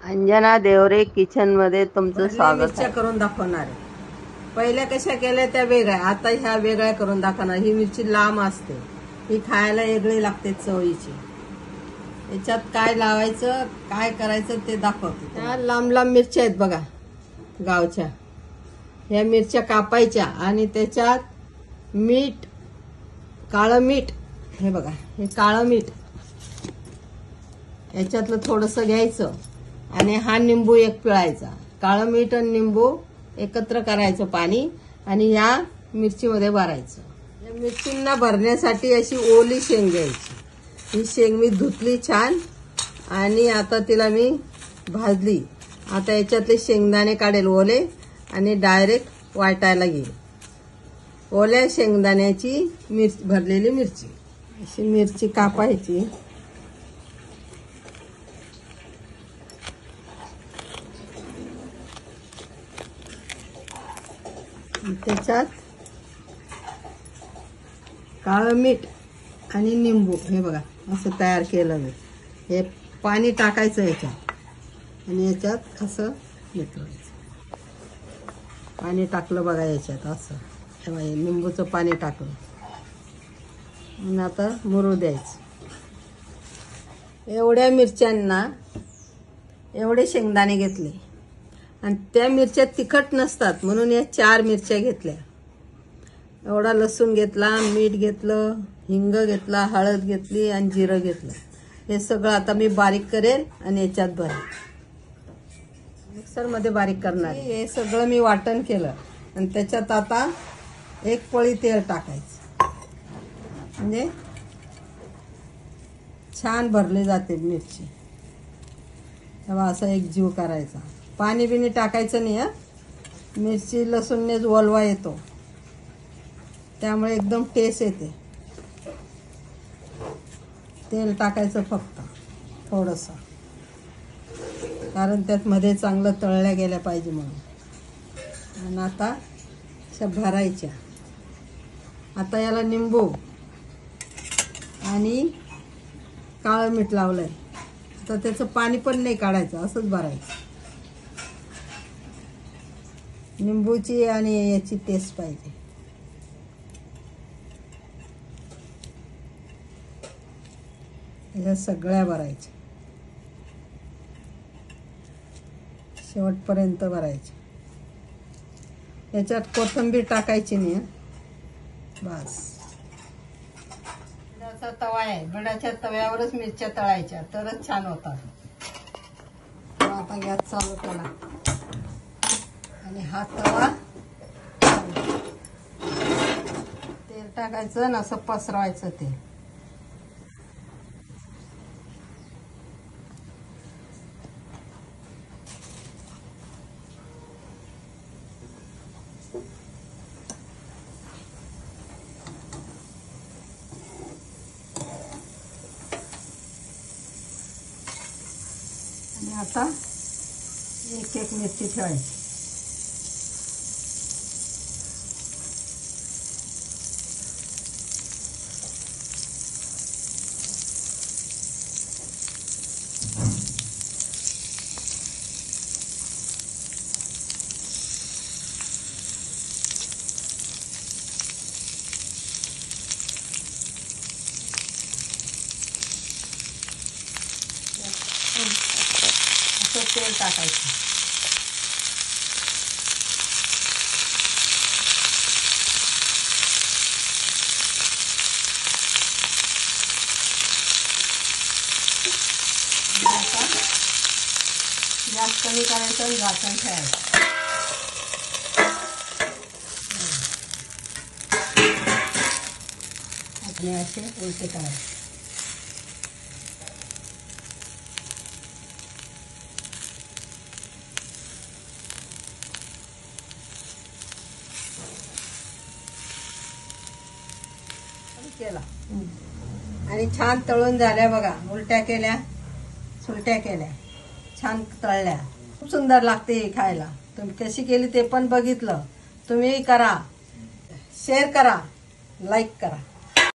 Anjana Deore kitchen मध्ये तुमचं स्वागत मिरच्या आहे। करून दाखवणार आहे। पहिल्या कशा केल्या त्या वेगळ्या, आता ह्या वेगळ्या करून दाखवणार। ही मिरची लांब असते, ही खायला वेगळी लागते चवीची। याच्यात काय लावायचं काय करायचं ते दाखवते। त्या लांब लांब मिरच्या आहेत बघा गावच्या, ह्या मिरच्या कापायच्या आणि त्याच्यात मीठ, काळं मीठ, हे बघा हे काळं मीठ याच्यातलं थोडंसं घ्यायचं आणि हा निंबू एक पिळायचा। काळं मीठ आणि निंबू एकत्र करायचं पाणी आणि या मिरचीमध्ये भरायचं। या मिरचींना भरण्यासाठी अशी ओली शेंग घ्यायची। ही शेंग मी धुतली छान आणि आता तिला मी भाजली। आता याच्यातले शेंगदाणे काढेल ओले आणि डायरेक्ट वाटायला घेईल। ओल्या शेंगदाण्याची मिरची, भरलेली मिरची, अशी मिरची कापायची। त्याच्यात काळं मीठ आणि निंबू, हे बघा असं तयार केलं मी। हे पाणी टाकायचं याच्यात आणि याच्यात असं मिसळायचं। पाणी टाकलं बघा याच्यात असं, हे बघा निंबूचं पाणी टाकलं आणि आता मुरू द्यायचं। एवढ्या मिरच्यांना एवढे शेंगदाणे घेतले आणि त्या मिरच्या तिखट नसतात म्हणून या 4 मिरच्या घेतल्या। एवढा लसूण घेतला, मीठ घेतलं, हिंग घेतला, हळद घेतली आणि जिरं घेतलं। हे सगळं आता मी बारीक करेल आणि याच्यात भरेल, मिक्सरमध्ये बारीक करणार। हे सगळं मी वाटण केलं आणि त्याच्यात आता 1 पळी तेल टाकायचं, म्हणजे छान भरली जाते मिरची। तेव्हा असं एक जीव करायचा, पाणी बिनी टाकायचं नाही। मिरची लसूणनेच वलवा येतो, त्यामुळे एकदम टेस्ट येते। तेल टाकायचं फक्त थोडंसं, कारण त्यात मध्ये चांगलं तळल्या गेल्या पाहिजे म्हणून। आणि आता अशा भरायच्या। आता याला निंबू आणि काळं मीठ लावलंय, तर त्याचं पाणी पण नाही काढायचं, असंच भरायचं। निंबूची आणि याची टेस्ट पाहिजे। ह्या सगळ्या भरायच्या, शेवटपर्यंत भरायच्या। याच्यात कोथिंबीर टाकायची नाही, बस। भिडाचा तवा आहे, भिडाच्या तव्यावरच मिरच्या तळायच्या तरच छान होतात। आता गॅस चालू केला आणि हा तवा, तेल टाकायचं आणि असं पसरवायचं तेल। आणि आता एक एक मिरची ठेवायची। असं तेल टाकायचं। गॅस कमी करायचं आणि झाकण ठेवायचं। आणि असे उलटे करायचे। केला आणि छान तळून झाल्या बघा। उलट्या केल्या, सुलट्या केल्या, छान तळल्या। खूप सुंदर लागते ही खायला। तुम्ही कशी केली ते पण बघितलं। तुम्ही करा, शेअर करा, लाईक करा।